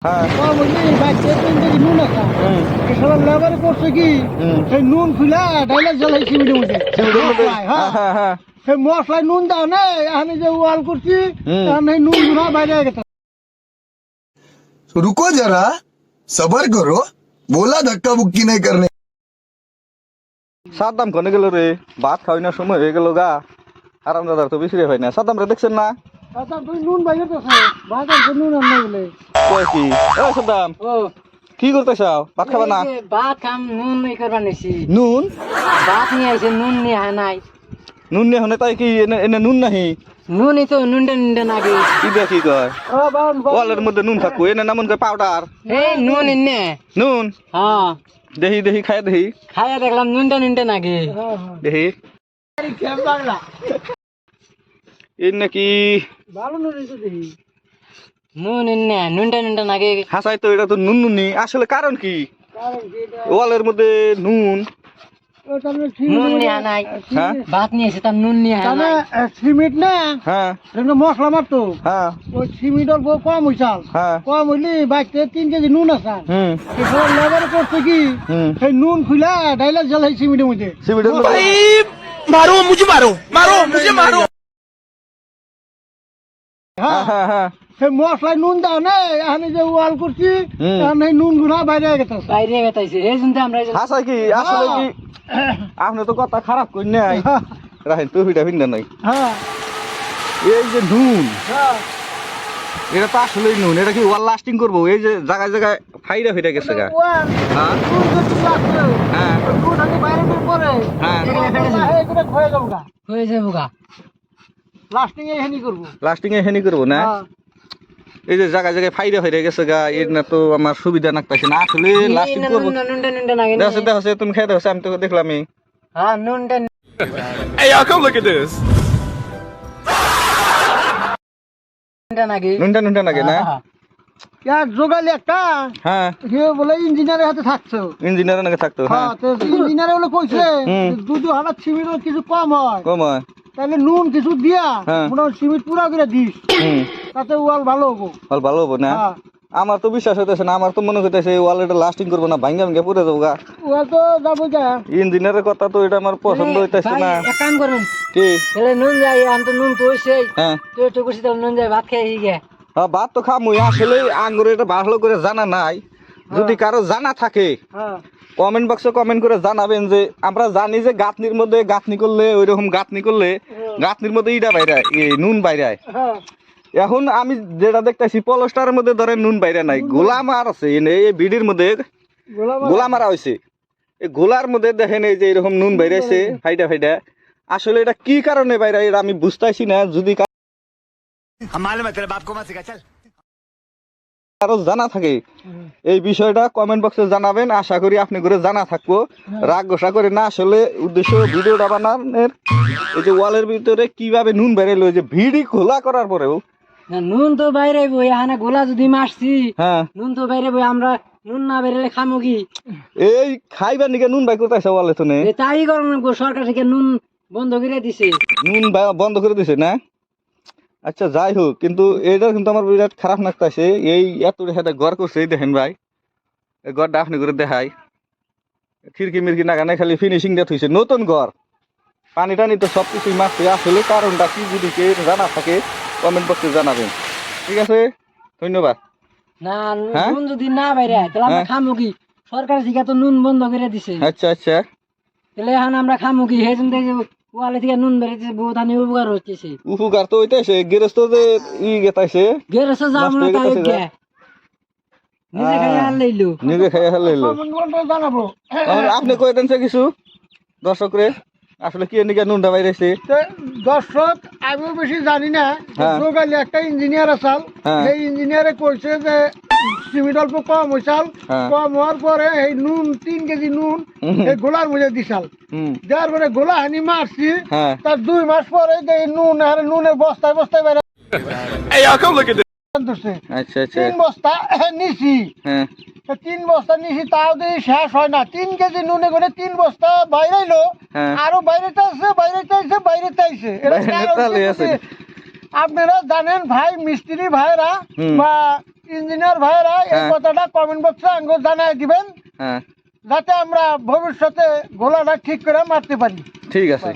হ্যাঁ বুঝলি বাচ্চা 3 কেজি নুন আছে সবার লেবার করছে কি সেই নুন খুলা ডাইলা জ্বালাই সিমিটের মধ্যে হ্যাঁ হ্যাঁ সেই মশলায় নুন দাও না আমি যে ওয়াল করছি আমি নুন গুনা বাইরে গেছে। रुको जरा सबर करो बोला धक्का बुक्की नहीं करने। সাদ্দাম কোনে গেল রে? ভাত খাওয়াই না সময় হয়ে গেল গা। আরাম দাদার তো বিশ্রে হয় না। সাদ্দাম রে দেখছেন না? দাদা তুই নুন বাইরে গেছে বাজার থেকে নুন আনতে বলে কয় কি ও সাদ্দাম ও কি করতেছাও? ভাত খাবা না? ভাত খাম নুন এই করবার নিছি নুন ভাত নিয়ে আইছে নুন নিয়ে আয় নাই নুন নিয়ে হনে তাই কি এনে এনে নুন নাহি? নুনই তো নুনটা নুনটা নাগে কি দিয়ে কি কয়? ও বাম ওয়ালের মধ্যে নুন থাকবো এনে নামন কয় পাউডার এই নুন ইন্নে নুন হ্যাঁ দেহি দেহি খাই দেহি খাইয়া দেখলাম নুনটা নুনটা নাগে দেহি খেম লাগলা এই নাকি ভালো নুন এসে দেখি নুন ইন্নে নুনটা নুনটা নাগে হাসাই তো এটা তো নুন নুনি আসলে কারণ কি? কারণ কি এটা ওয়ালের মধ্যে নুন ও তাহলে নুন নিয়ে আয় নাই হ্যাঁ ভাত নিয়ে এসে তার নুন নিয়ে আয় তাহলে নাই সিমেন্ট না হ্যাঁ এমনি মশলা মারতো হ্যাঁ ওই সিমেন্টের বউ কম হইছাল হ্যাঁ কম হইলি বাচ্চা 3 কেজি নুন আছে হুম সবার লেবার করছে কি হুম সেই নুন খুলা ডাইলা জ্বালাই সিমেন্টের মধ্যে সিমিটের মধ্যে मारो मुझे मारो मारो मुझे मारो। হ্যাঁ হ্যাঁ হ্যাঁ সেই মশলায় নুন দাও না আমি যে ওয়াল করছি আমি নুন গুনা বাইরে গেছে বাইরে গেতাইছে এই জন্য আমরা হাসাই কি আসলে কি আপনি তো কথা খারাপ কই নাই রাখেন টুপিটা ভিন্দা নাই হ্যাঁ এই যে নুন হ্যাঁ এটা তো আসলেই নুন এটা কি ওয়াল লাস্টিং করবো এই যে জায়গায় জায়গায় ফাইরা ফিরে গেছে গা ওয়াল হ্যাঁ নুন যদি লাগছে হ্যাঁ নুন আমি বাইরে বের করে হ্যাঁ এগুলো খয়ে যাবো গা হয়ে যাবো গা লাস্টিং এ হেনি করবো লাস্টিং এ হেনি করবো না হ্যাঁ এই যে জায়গায় জায়গায় ফাইরা ফিরে গেছে গা এর না তো আমার সুবিধা নাকতাছে না আসলে লাস্টিং করবো নুনটা নুনটা নাগে দেখো দেখো তুমি খেয়ে দেখো আমি তো দেখলামই হ্যাঁ নুনটা Hey y'all, come look at this. নুনটা নাগে নুনটা নুনটা নাকি না ইয়ার জোগালি একটা হ্যাঁ কেউ বলে ইঞ্জিনিয়ারের হাতে থাকছো ইঞ্জিনিয়ার নাকি থাকতো হ্যাঁ হ্যাঁ তো ইঞ্জিনিয়ার বলে কইছে হুম। দুটো হাজার সিমেন্ট কিছু কম হয় কম হয় তাহলে নুন কিছু দিয়া হ্যাঁ। মোটামুটি সিমেন্ট পুরা করে দিস হুম তাতে ওয়াল ভালো হবো ভালো ভালো হবো না হ্যাঁ আমার তো বিশ্বাস হইতেছে না আমার তো মনে হইতেছে ওয়াল এটা লাস্টিং করবো না ভাঙ্গা ভাঙ্গা পড়ে যাবো গা ওয়াল তো যাবো যা ইঞ্জিনিয়ারের কথা তো এটা আমার পছন্দ হইতেছে ভাই, না এক কাম করুন কি তাহলে নুন যাই আন তো নুন তো হইছে হ্যাঁ তো একটু করছি তাহলে নুন যাই ভাত খাই গে ভাত তো খামুই আসলে আঙ্গুরে এটা ভালো করে জানা নাই যদি কারো জানা থাকে হ্যাঁ কমেন্ট বক্সে কমেন্ট করে জানাবেন যে আমরা জানি যে গাঁথনির মধ্যে গাঁথনি করলে ওইরকম গাঁথনি করলে গাঁথনির মধ্যে ইটা বাইরে নুন বাইরে হ্যাঁ এখন আমি যেটা দেখতেছি পলস্টারের মধ্যে ধরেন নুন বাইরে নাই গোলা মার আছে এই বিডির মধ্যে গোলা মারা হয়েছে এই গোলার মধ্যে দেখেন এই যে এরকম নুন বাইরেছে ফাইটা ফাইটা আসলে এটা কি কারণে বাইরে এটা আমি বুঝতেছি না যদি हम मालूम है तेरे बाप को मत सिखा चल। কারো জানা থাকে এই বিষয়টা কমেন্ট বক্সে জানাবেন আশা করি আপনি করে জানা থাকবো রাগ গোসা করে না আসলে উদ্দেশ্য ভিডিওটা বানানোর এই যে ওয়ালের ভিতরে কিভাবে নুন বেরোলো যে ভিডি খোলা করার পরেও না নুন তো বাইরে বই এখানে গোলা যদি মারছি হ্যাঁ নুন তো বাইরে বই আমরা নুন না বেরোলে খামো কি এই খাইবার নিকে নুন বাই করতেছে ওয়ালে তো এ তাই করুন সরকার থেকে নুন বন্ধ করে দিছে নুন বন্ধ করে দিছে না আচ্ছা যাই হোক কিন্তু এটা কিন্তু আমার বিরাট খারাপ লাগতেছে এই এত একটা ঘর করছে এই দেখেন ভাই এই ঘরটা আপনি করে দেখাই খিড়কি মিড়কি নাগানে খালি ফিনিশিং দিয়ে থইছে নতুন ঘর পানি টানি তো সব কিছুই মারছে আসলে কারণটা কি যদি কেউ জানা থাকে কমেন্ট বক্সে জানাবেন ঠিক আছে ধন্যবাদ না হ্যাঁ? নুন যদি না বাইরে হয়, তাহলে আমরা হ্যাঁ। খামো কি সরকার থেকে তো নুন বন্ধ করে দিছে আচ্ছা আচ্ছা তাহলে এখন আমরা খামো কি সেই জন্য ওয়ালে থেকে নুন বেরিয়েছে বহুত হানি উপকার হচ্ছে উপকার তো হইতেছে গৃহস্থ যে গেতাইছে গেরসে যাবো না নষ্ট হয়ে তাই গেছে নিজে খাই আর লইলো নিজে খাইয়া ফেলাইলো কমেন্ট করে জানাবো আপনি কয়ে দেন কিছু দর্শকরে আসলে কি এদিকে নুনটা বাইরেছে তো দর্শক আমিও বেশি জানি না হ্যাঁ। জোগালি একটা ইঞ্জিনিয়ার আসাল হ্যাঁ। সেই ইঞ্জিনিয়ারে কইছে যে সিমেন্ট অল্প কম হইছাল হ্যাঁ। কম হওয়ার পরে এই নুন 3 কেজি নুন এই গোলার মধ্যে দিছাল হুম দেওয়ার পরে গোলা হানি মারছি হ্যাঁ তার 2 মাস পরে এই নুন আর নুনের বস্তায় বস্তায় বেড়ে Hey y'all, come look at this. ধরছে আচ্ছা আচ্ছা 3 বস্তা নিছি হ্যাঁ 3 বস্তা নিছি তাও দিয়ে শেষ হয় না 3 কেজি নুনে করে 3 বস্তা বাইরেইলো হ্যাঁ। আরো বাইরেতে আছে এটা বাইরে কারণ তাহলে কি আছে। যদি আপনারা জানেন ভাই মিস্ত্রি ভাইরা হুম। বা ইঞ্জিনিয়ার ভাইরা এই হ্যাঁ। কথাটা কমেন্ট বক্সে আঙ্গ জানাই দিবেন, হ্যাঁ যাতে আমরা ভবিষ্যতে গোলাটা ঠিক করে মারতে পারি। ঠিক আছে।